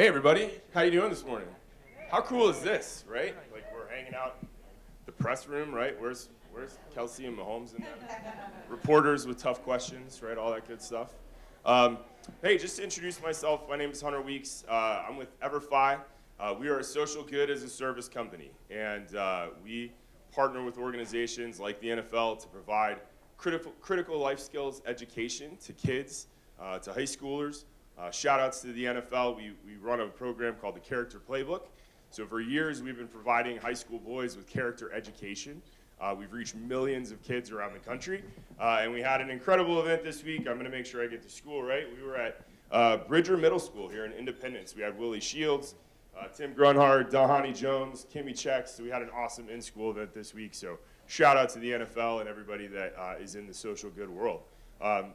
Hey everybody, how you doing this morning? How cool is this, right? Like we're hanging out in the press room, right? Where's Kelsey and Mahomes and them? Reporters with tough questions, right? All that good stuff. Hey, just to introduce myself, my name is Hunter Weeks. I'm with Everfi. We are a social good as a service company, and we partner with organizations like the NFL to provide critical life skills education to kids, to high schoolers. Shout outs to the NFL. We run a program called the Character Playbook. So for years, we've been providing high school boys with character education. We've reached millions of kids around the country. And we had an incredible event this week. I'm going to make sure I get to school right. We were at Bridger Middle School here in Independence. We had Willie Shields, Tim Grunhard, Dahani Jones, Kimmy Checks. So we had an awesome in-school event this week. So shout out to the NFL and everybody that is in the social good world.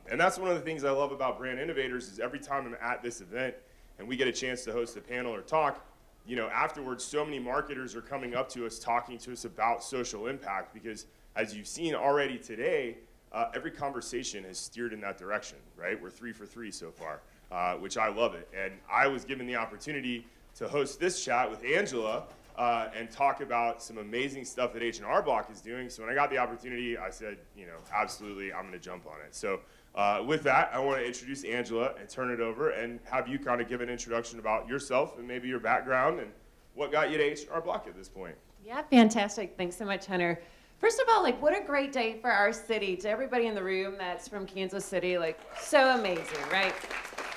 And that's one of the things I love about Brand Innovators is every time I'm at this event and we get a chance to host a panel or talk, you know, afterwards so many marketers are coming up to us talking to us about social impact because as you've seen already today, every conversation has steered in that direction, right? We're 3 for 3 so far, which I love it. And I was given the opportunity to host this chat with Angela and talk about some amazing stuff that H&R Block is doing. So when I got the opportunity, I said, you know, absolutely, I'm going to jump on it. So with that, I want to introduce Angela and turn it over and have you kind of give an introduction about yourself and maybe your background and what got you to H&R Block at this point. Yeah, fantastic. Thanks so much, Hunter. First of all, like, what a great day for our city. To everybody in the room that's from Kansas City, like, so amazing, right?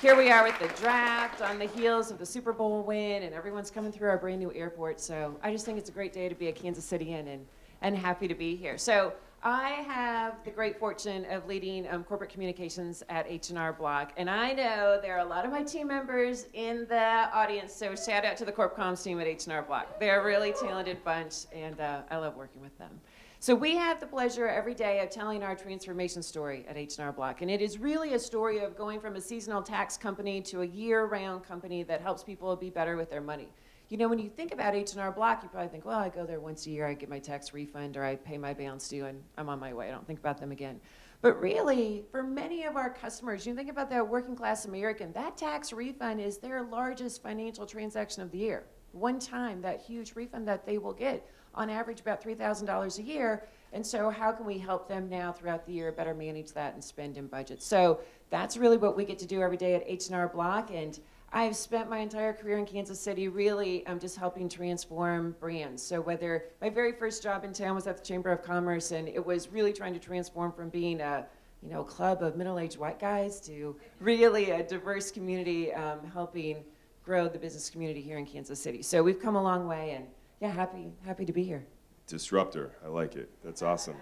Here we are with the draft on the heels of the Super Bowl win, and everyone's coming through our brand new airport. So I just think it's a great day to be a Kansas Cityan and happy to be here. So I have the great fortune of leading corporate communications at H&R Block, and I know there are a lot of my team members in the audience, so shout out to the Corp Comms team at H&R Block. They're a really talented bunch, and I love working with them. So we have the pleasure every day of telling our transformation story at H&R Block, and it is really a story of going from a seasonal tax company to a year-round company that helps people be better with their money. You know, when you think about H&R Block, you probably think, well, I go there once a year, I get my tax refund, or I pay my balance due, and I'm on my way. I don't think about them again. But really, for many of our customers, you think about that working class American, that tax refund is their largest financial transaction of the year. One time, that huge refund that they will get, on average about $3,000 a year. And so how can we help them now throughout the year better manage that and spend in budget? So that's really what we get to do every day at H&R Block. And I've spent my entire career in Kansas City really just helping transform brands. So whether my very first job in town was at the Chamber of Commerce, and it was really trying to transform from being a club of middle-aged white guys to really a diverse community helping grow the business community here in Kansas City. So we've come a long way, and yeah, happy to be here. Disruptor, I like it. That's awesome.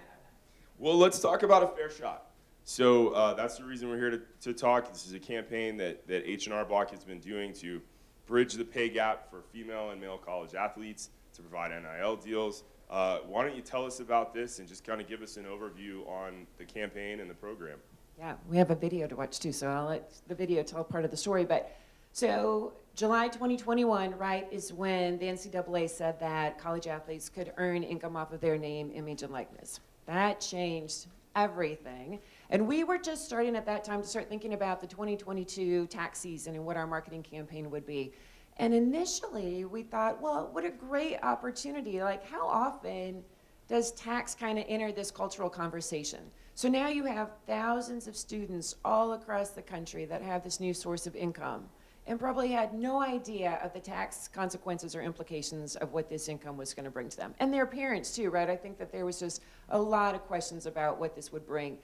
Well, let's talk about a fair shot. So that's the reason we're here to talk. This is a campaign that H&R Block has been doing to bridge the pay gap for female and male college athletes, to provide NIL deals. Why don't you tell us about this and just kind of give us an overview on the campaign and the program? Yeah, we have a video to watch too, so I'll let the video tell part of the story. But so July 2021, right, is when the NCAA said that college athletes could earn income off of their name, image, and likeness. That changed everything. And we were just starting at that time to start thinking about the 2022 tax season and what our marketing campaign would be. And initially, we thought, well, what a great opportunity. Like, how often does tax kind of enter this cultural conversation? So now you have thousands of students all across the country that have this new source of income and probably had no idea of the tax consequences or implications of what this income was going to bring to them. And their parents too, right? I think that there was just a lot of questions about what this would bring.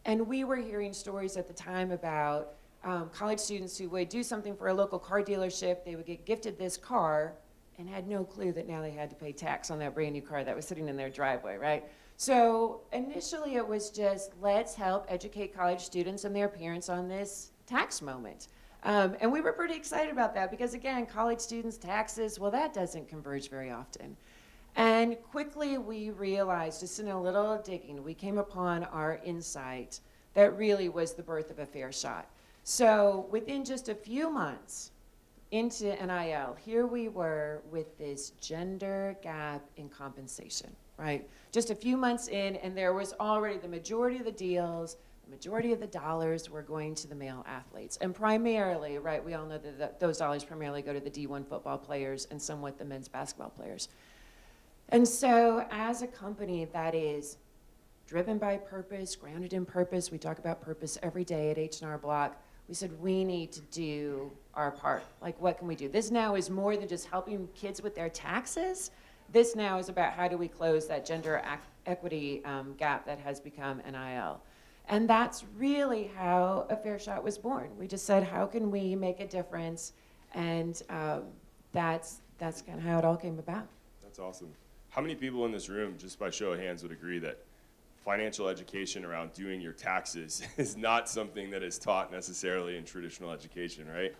And we were hearing stories at the time about college students who would do something for a local car dealership, they would get gifted this car and had no clue that now they had to pay tax on that brand new car that was sitting in their driveway, right? So initially it was just, let's help educate college students and their parents on this tax moment. And we were pretty excited about that because, again, college students' taxes, well, that doesn't converge very often. And quickly we realized, just in a little digging, we came upon our insight that really was the birth of a fair shot. So within just a few months into NIL, here we were with this gender gap in compensation, right? Just a few months in, and there was already the majority of the deals the majority of the dollars were going to the male athletes. And primarily, right, we all know that those dollars primarily go to the D1 football players and somewhat the men's basketball players. And so as a company that is driven by purpose, grounded in purpose, we talk about purpose every day at H&R Block, we said we need to do our part. Like, what can we do? This now is more than just helping kids with their taxes. This now is about how do we close that gender equity gap that has become NIL. And that's really how A Fair Shot was born. We just said, how can we make a difference? And that's kind of how it all came about. That's awesome. How many people in this room, just by show of hands, would agree that financial education around doing your taxes is not something that is taught necessarily in traditional education, right?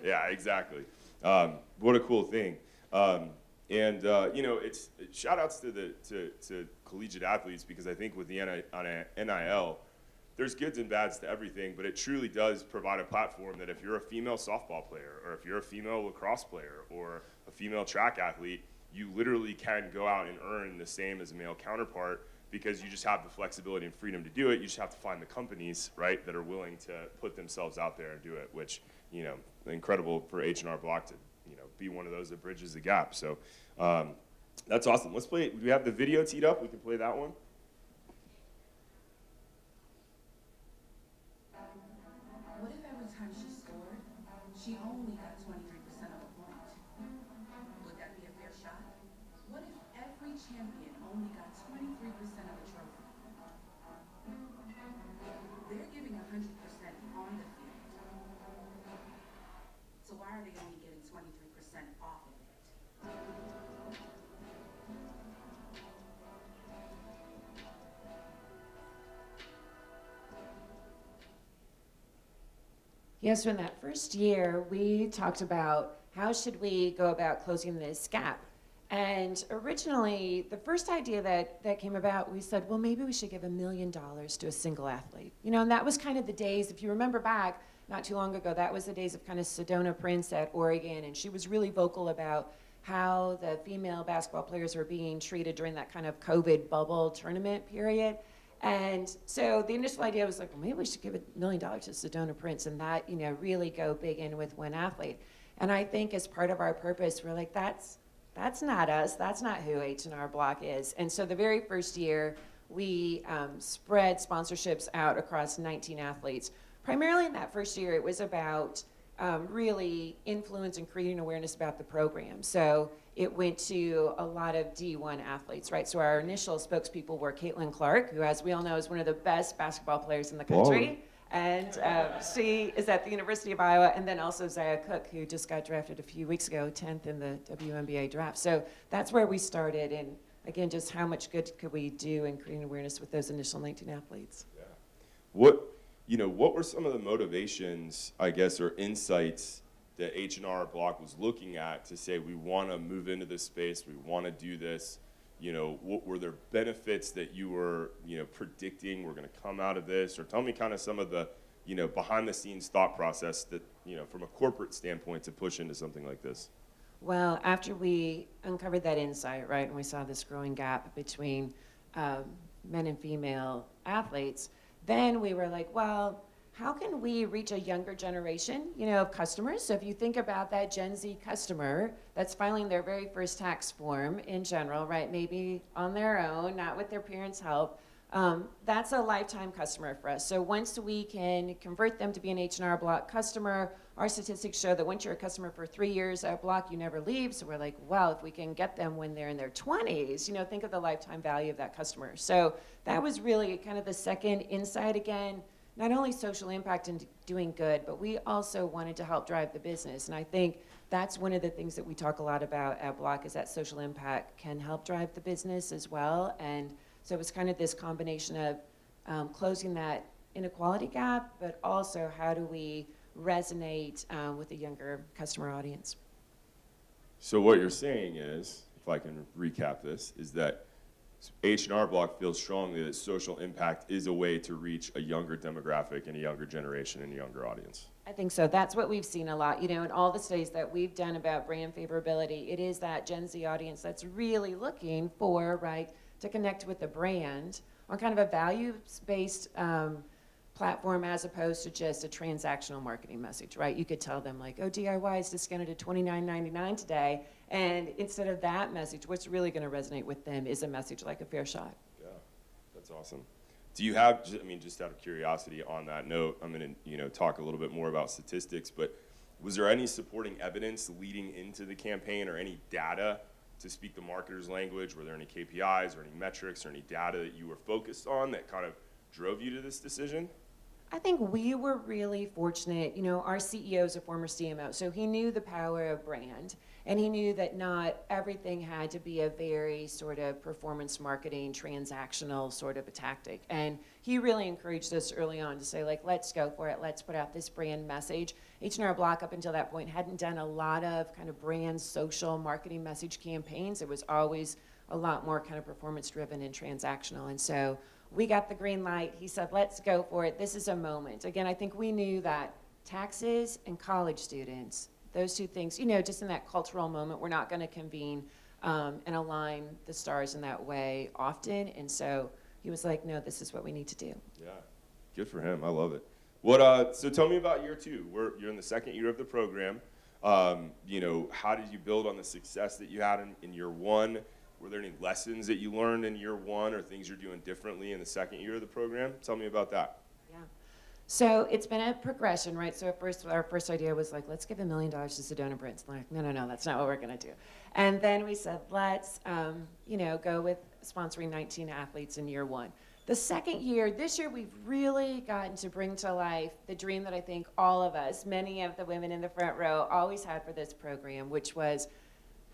Yeah, exactly. What a cool thing. You know, it's shout outs to collegiate athletes, because I think with the NIL, there's goods and bads to everything, but it truly does provide a platform that if you're a female softball player, or if you're a female lacrosse player, or a female track athlete, you literally can go out and earn the same as a male counterpart, because you just have the flexibility and freedom to do it. You just have to find the companies, right, that are willing to put themselves out there and do it, which, you know, incredible for H&R Block to, you know, be one of those that bridges the gap. So that's awesome. Let's play, do we have the video teed up? We can play that one. What if every time she scored, she only got 23% of a point? Would that be a fair shot? What if every champion only got 23% of a trophy? They're giving 100% on the field. So why are they only getting 23% off of it? Yes, so in that first year, we talked about how should we go about closing this gap. And originally, the first idea that came about, we said, well, maybe we should give $1 million to a single athlete. You know, and that was kind of the days, if you remember back, not too long ago, that was the days of kind of Sedona Prince at Oregon, and she was really vocal about how the female basketball players were being treated during that kind of COVID bubble tournament period. And so the initial idea was like, well, maybe we should give $1 million to Sedona Prince, and that, you know, really go big in with one athlete. And I think as part of our purpose, we're like, that's not us. That's not who H&R Block is. And so the very first year, we spread sponsorships out across 19 athletes. Primarily in that first year, it was about really influence and creating awareness about the program. So it went to a lot of D1 athletes, right? So our initial spokespeople were Caitlin Clark, who, as we all know, is one of the best basketball players in the country. Whoa. And she is at the University of Iowa, and then also Zaya Cook, who just got drafted a few weeks ago, 10th in the WNBA draft. So that's where we started, and again, just how much good could we do in creating awareness with those initial 19 athletes. Yeah. What were some of the motivations, I guess, or insights that H&R Block was looking at to say we want to move into this space, we want to do this? You know, what were there benefits that you were, you know, predicting were going to come out of this? Or tell me kind of some of the, you know, behind the scenes thought process that, you know, from a corporate standpoint to push into something like this. Well, after we uncovered that insight, right, and we saw this growing gap between men and female athletes, then we were like, well, how can we reach a younger generation, you know, of customers? So if you think about that Gen Z customer that's filing their very first tax form in general, right, maybe on their own, not with their parents' help, that's a lifetime customer for us. So once we can convert them to be an H&R Block customer, our statistics show that once you're a customer for 3 years at Block, you never leave. So we're like, well, if we can get them when they're in their 20s, you know, think of the lifetime value of that customer. So that was really kind of the second insight again. Not only social impact and doing good, but we also wanted to help drive the business. And I think that's one of the things that we talk a lot about at Block is that social impact can help drive the business as well. And so it was kind of this combination of closing that inequality gap, but also how do we resonate with a younger customer audience. So what you're saying is, if I can recap this, is that H&R Block feels strongly that social impact is a way to reach a younger demographic and a younger generation and a younger audience. I think so. That's what we've seen a lot. You know, in all the studies that we've done about brand favorability, it is that Gen Z audience that's really looking for, right, to connect with the brand on kind of a values-based platform as opposed to just a transactional marketing message, right? You could tell them like, oh, DIY is discounted at $29.99 today. And instead of that message, what's really going to resonate with them is a message like a fair shot. Yeah, that's awesome. Do you have, I mean, just out of curiosity on that note, I'm going to, talk a little bit more about statistics, but was there any supporting evidence leading into the campaign or any data to speak the marketer's language? Were there any KPIs or any metrics or any data that you were focused on that kind of drove you to this decision? I think we were really fortunate. Our CEO is a former CMO, so he knew the power of brand, and he knew that not everything had to be a very sort of performance marketing, transactional sort of a tactic. And he really encouraged us early on to say, like, let's go for it. Let's put out this brand message. H&R Block up until that point hadn't done a lot of kind of brand social marketing message campaigns. It was always a lot more kind of performance driven and transactional. And so we got the green light. He said, let's go for it. This is a moment. Again, I think we knew that taxes and college students, those two things, just in that cultural moment, we're not going to convene and align the stars in that way often. And so he was like, no, this is what we need to do. Yeah, good for him. I love it. So tell me about year two. You're in the second year of the program. How did you build on the success that you had in year one? Were there any lessons that you learned in year one or things you're doing differently in the second year of the program? Tell me about that. Yeah. So it's been a progression, right? So our first idea was like, let's give $1 million to Sedona Brits. Like, no, that's not what we're going to do. And then we said, let's, go with sponsoring 19 athletes in year one. The second year, this year, we've really gotten to bring to life the dream that I think all of us, many of the women in the front row, always had for this program, which was,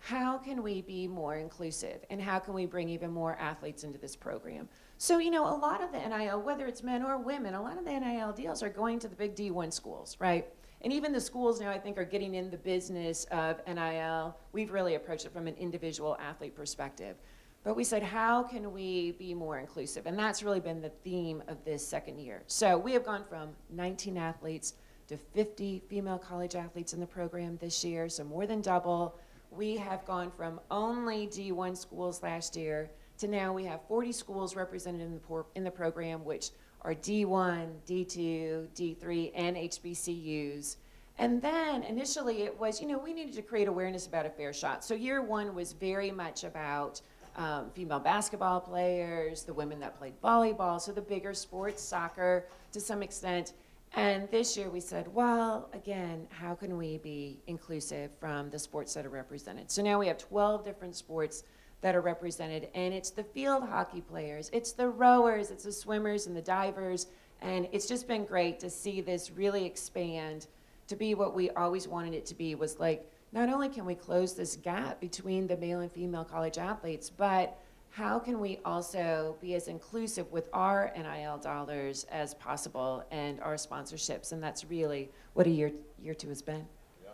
how can we be more inclusive and how can we bring even more athletes into this program? So, a lot of the NIL, whether it's men or women, a lot of the NIL deals are going to the big D1 schools, right? And even the schools now, I think, are getting in the business of NIL. We've really approached it from an individual athlete perspective. But we said, how can we be more inclusive? And that's really been the theme of this second year. So we have gone from 19 athletes to 50 female college athletes in the program this year, so more than double. We have gone from only D1 schools last year to now we have 40 schools represented in the program, which are D1, D2, D3, and HBCUs. And then initially it was, we needed to create awareness about a fair shot. So year one was very much about female basketball players, the women that played volleyball, so the bigger sports, soccer to some extent. And this year we said, well, again, how can we be inclusive from the sports that are represented? So now we have 12 different sports that are represented, and it's the field hockey players, it's the rowers, it's the swimmers and the divers, and it's just been great to see this really expand to be what we always wanted it to be, was like, not only can we close this gap between the male and female college athletes, but how can we also be as inclusive with our NIL dollars as possible and our sponsorships? And that's really what a year two has been. Yeah.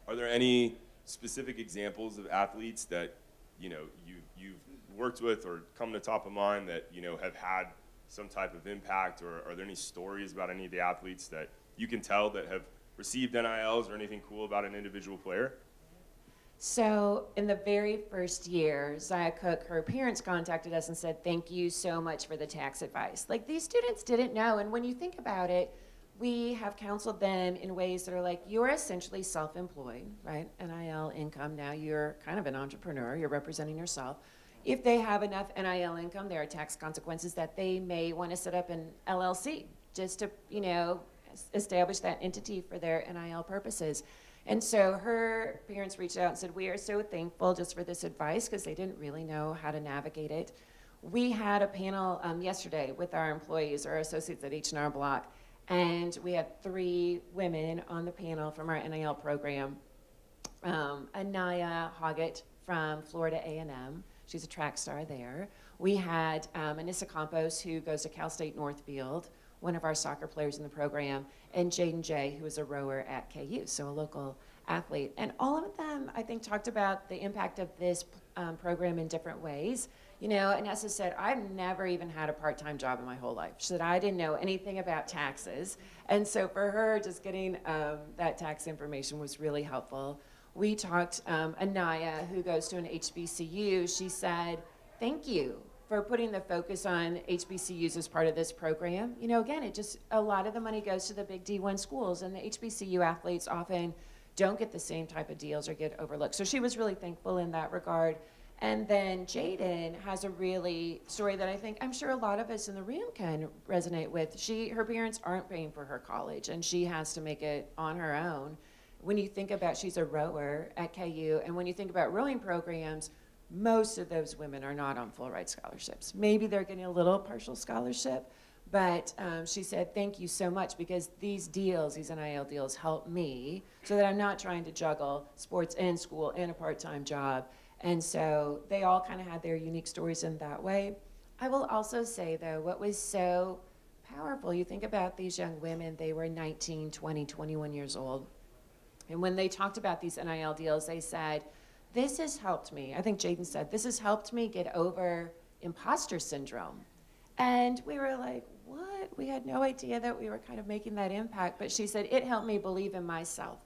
Are there any specific examples of athletes that you've worked with or come to top of mind that have had some type of impact, or are there any stories about any of the athletes that you can tell that have received NILs or anything cool about an individual player? So in the very first year, Zaya Cook, her parents contacted us and said, thank you so much for the tax advice. Like, these students didn't know, and when you think about it, we have counseled them in ways that are like, you're essentially self-employed, right? NIL income, now you're kind of an entrepreneur, you're representing yourself. If they have enough NIL income, there are tax consequences that they may want to set up an LLC just to, establish that entity for their NIL purposes. And so her parents reached out and said, we are so thankful just for this advice, because they didn't really know how to navigate it. We had a panel yesterday with our employees, our associates at H&R Block, and we had 3 women on the panel from our NIL program. Anaya Hoggett from Florida A&M. She's a track star there. We had Anissa Campos, who goes to Cal State Northfield, one of our soccer players in the program, and Jaden Jay, who is a rower at KU, so a local athlete. And all of them, I think, talked about the impact of this program in different ways. Anessa said, I've never even had a part-time job in my whole life. She said, I didn't know anything about taxes. And so for her, just getting that tax information was really helpful. We talked, Anaya, who goes to an HBCU, she said, thank you for putting the focus on HBCUs as part of this program. You know, again, a lot of the money goes to the big D1 schools, and the HBCU athletes often don't get the same type of deals or get overlooked. So she was really thankful in that regard. And then Jaden has a really story that I'm sure a lot of us in the room can resonate with. Her parents aren't paying for her college, and she has to make it on her own. When you think about, she's a rower at KU, and when you think about rowing programs, most of those women are not on full ride scholarships. Maybe they're getting a little partial scholarship, but she said, thank you so much, because these NIL deals help me so that I'm not trying to juggle sports and school and a part-time job. And so they all kind of had their unique stories in that way. I will also say, though, what was so powerful, you think about these young women, they were 19, 20, 21 years old. And when they talked about these NIL deals, they said, this has helped me. I think Jaden said, this has helped me get over imposter syndrome. And we were like, what? We had no idea that we were kind of making that impact. But she said, it helped me believe in myself.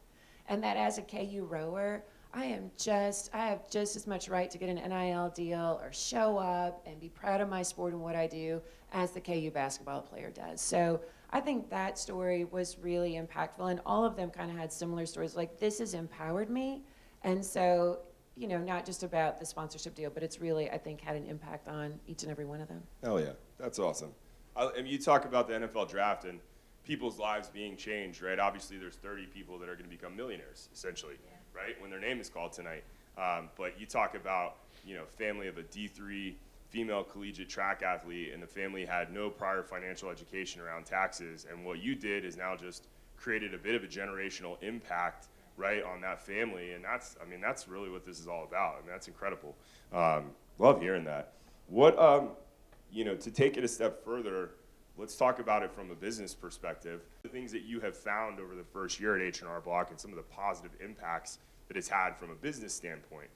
And that as a KU rower, I have just as much right to get an NIL deal or show up and be proud of my sport and what I do as the KU basketball player does. So I think that story was really impactful, and all of them kind of had similar stories, like, this has empowered me. And so, you know, not just about the sponsorship deal, but it's really, I think, had an impact on each and every one of them. Hell yeah, that's awesome. And you talk about the NFL draft and people's lives being changed, right? Obviously, there's 30 people that are going to become millionaires, essentially, right, when their name is called tonight. But you talk about, you know, family of a D3 female collegiate track athlete, and the family had no prior financial education around taxes. And what you did is now just created a bit of a generational impact, right, on that family. And that's really what this is all about. I mean, that's incredible. Love hearing that. What, you know, to take it a step further, let's talk about it from a business perspective. The things that you have found over the first year at H&R Block and some of the positive impacts that it's had from a business standpoint,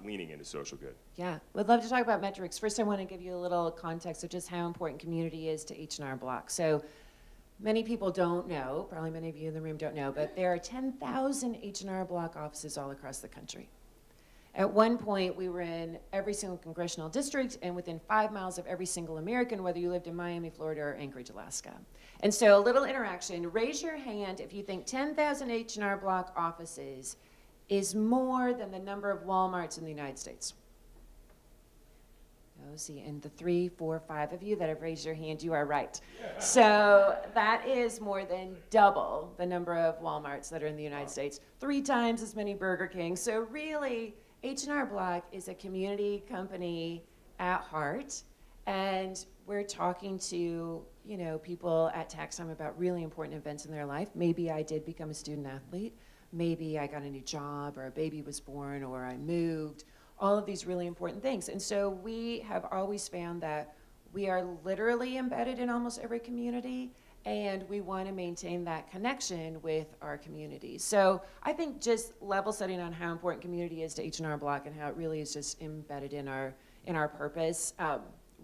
leaning into social good. Yeah, would love to talk about metrics. First, I want to give you a little context of just how important community is to H&R Block. So many people don't know, probably many of you in the room don't know, but there are 10,000 H&R Block offices all across the country. At one point, we were in every single congressional district and within 5 miles of every single American, whether you lived in Miami, Florida, or Anchorage, Alaska. And so a little interaction. Raise your hand if you think 10,000 H&R Block offices is more than the number of Walmarts in the United States. Oh, see, and the 3, 4, 5 of you that have raised your hand, you are right. So that is more than double the number of Walmarts that are in the United States, 3 times as many Burger Kings. So really, H&R Block is a community company at heart, and we're talking to, you know, people at tax time about really important events in their life. Maybe I did become a student athlete. Maybe I got a new job, or a baby was born, or I moved, all of these really important things. And so we have always found that we are literally embedded in almost every community, and we want to maintain that connection with our communities. So I think just level setting on how important community is to H&R Block and how it really is just embedded in our purpose.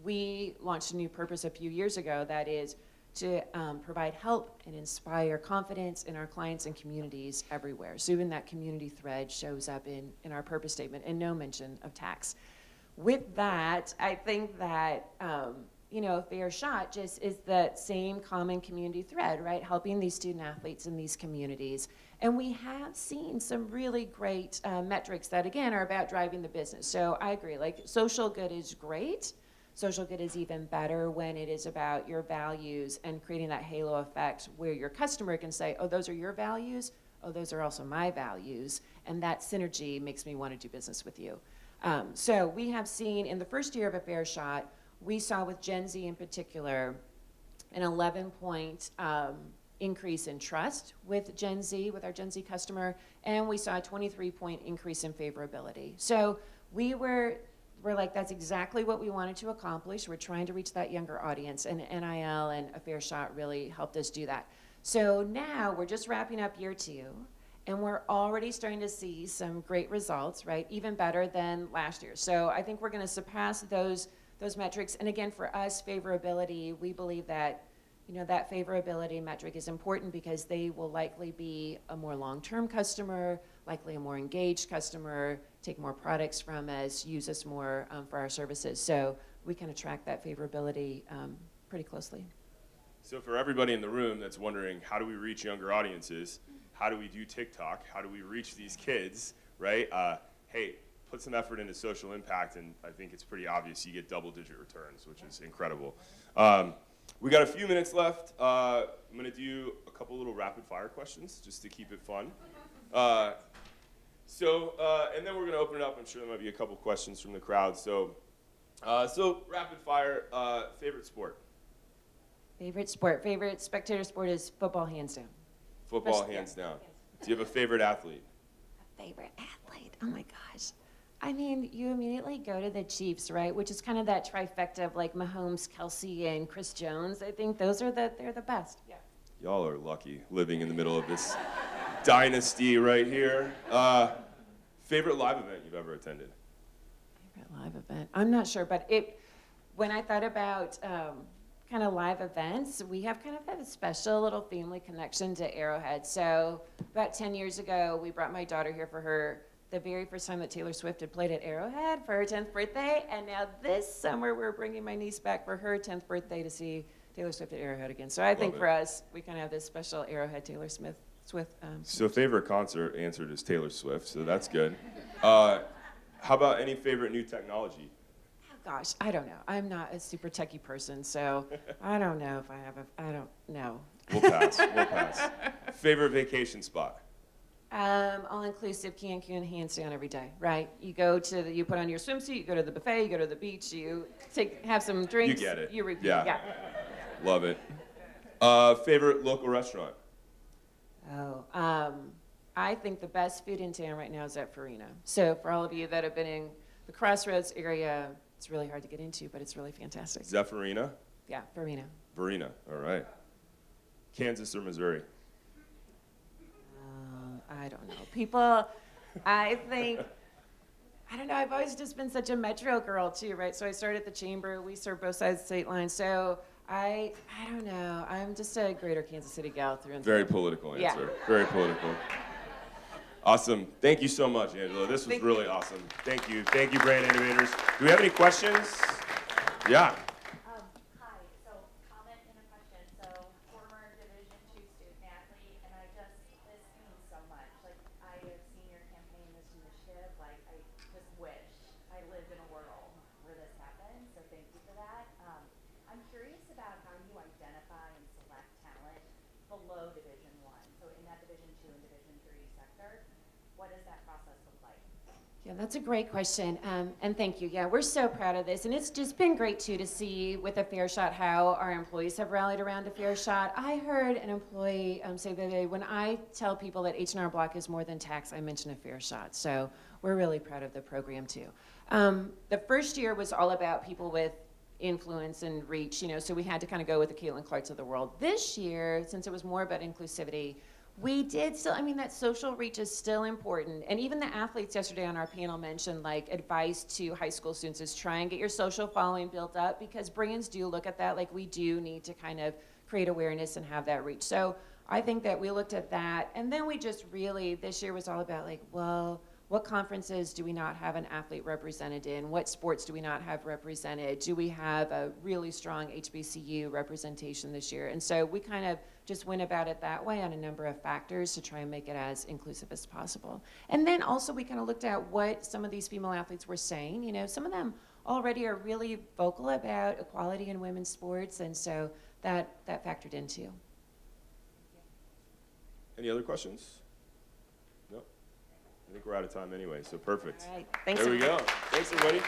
We launched a new purpose a few years ago that is to provide help and inspire confidence in our clients and communities everywhere. So even that community thread shows up in our purpose statement, and no mention of tax. With that, I think that you know, a fair shot just is that same common community thread, right? Helping these student athletes in these communities. And we have seen some really great metrics that, again, are about driving the business. So I agree, like, social good is great. Social good is even better when it is about your values and creating that halo effect where your customer can say, oh, those are your values. Oh, those are also my values. And that synergy makes me want to do business with you. So we have seen in the first year of A Fair Shot, we saw with Gen Z in particular an 11-point increase in trust with Gen Z, with our Gen Z customer, and we saw a 23-point increase in favorability. So we're like, that's exactly what we wanted to accomplish. We're trying to reach that younger audience, and NIL and A Fair Shot really helped us do that. So now we're just wrapping up year 2, and we're already starting to see some great results, right? Even better than last year. So I think we're going to surpass those metrics. And again, for us, favorability, we believe that, you know, that favorability metric is important because they will likely be a more long-term customer, likely a more engaged customer, take more products from us, use us more for our services. So we kind of track that favorability pretty closely. So for everybody in the room that's wondering, how do we reach younger audiences? How do we do TikTok? How do we reach these kids, right? Hey, put some effort into social impact, and I think it's pretty obvious you get double-digit returns, which is incredible. We got a few minutes left. I'm going to do a couple little rapid-fire questions just to keep it fun. And then we're going to open it up. I'm sure there might be a couple questions from the crowd. So rapid-fire, favorite sport? Favorite spectator sport is football, hands down. Football, hands down. Do you have a favorite athlete? A favorite athlete? Oh my gosh. I mean, you immediately go to the Chiefs, right? Which is kind of that trifecta of like Mahomes, Kelsey, and Chris Jones. I think they're the best. Yeah. Y'all are lucky living in the middle of this dynasty right here. Favorite live event you've ever attended? Favorite live event? I'm not sure, but when I thought about kind of live events, we have kind of a special little family connection to Arrowhead. So about 10 years ago, we brought my daughter here for the very first time that Taylor Swift had played at Arrowhead for her 10th birthday. And now this summer, we're bringing my niece back for her 10th birthday to see Taylor Swift at Arrowhead again. So I think for us, we kind of have this special Arrowhead Taylor Swift. So favorite concert answered is Taylor Swift, so that's good. How about any favorite new technology? Gosh, I don't know. I'm not a super techie person, so I don't know if I don't know. We'll pass. Favorite vacation spot? All-inclusive Cancun, hands down every day, right? You put on your swimsuit, you go to the buffet, you go to the beach, you have some drinks. You get it. You repeat, yeah. Love it. Favorite local restaurant? I think the best food in town right now is at Farina. So for all of you that have been in the Crossroads area, it's really hard to get into, but it's really fantastic. Zephyrinha? Yeah, Farina. Farina, all right. Kansas or Missouri? I don't know. I don't know, I've always just been such a metro girl too, right? So I started at the Chamber, we serve both sides of the state line. So I don't know, I'm just a greater Kansas City gal through and through. Very political answer, Yeah. Very political. Awesome. Thank you so much, Angela. This was really awesome. Thank you. Thank you, Brand Innovators. Do we have any questions? Yeah. Hi. So, comment and a question. So, former Division II student athlete, and this means so much. Like, I have seen your campaign, this initiative. Like, I just wish I lived in a world where this happened. So, thank you for that. I'm curious about how you identify and select talent below Division I. So, in that Division II and Division III sector, what does that process look like? Yeah, that's a great question, and thank you. Yeah, we're so proud of this, and it's just been great, too, to see with A Fair Shot how our employees have rallied around A Fair Shot. I heard an employee say that when I tell people that H&R Block is more than tax, I mention A Fair Shot, so we're really proud of the program, too. The first year was all about people with influence and reach, so we had to kind of go with the Caitlin Clarks of the world. This year, since it was more about inclusivity, we did still, that social reach is still important. And even the athletes yesterday on our panel mentioned advice to high school students is try and get your social following built up, because brands do look at that. We do need to kind of create awareness and have that reach. So I think that we looked at that. And then we just really, this year was all about what conferences do we not have an athlete represented in? What sports do we not have represented? Do we have a really strong HBCU representation this year? And so we kind of just went about it that way on a number of factors to try and make it as inclusive as possible. And then also we kind of looked at what some of these female athletes were saying. Some of them already are really vocal about equality in women's sports, and so that factored in too. Any other questions? No? I think we're out of time anyway, so perfect. All right, thanks. There we go. Thanks, everybody.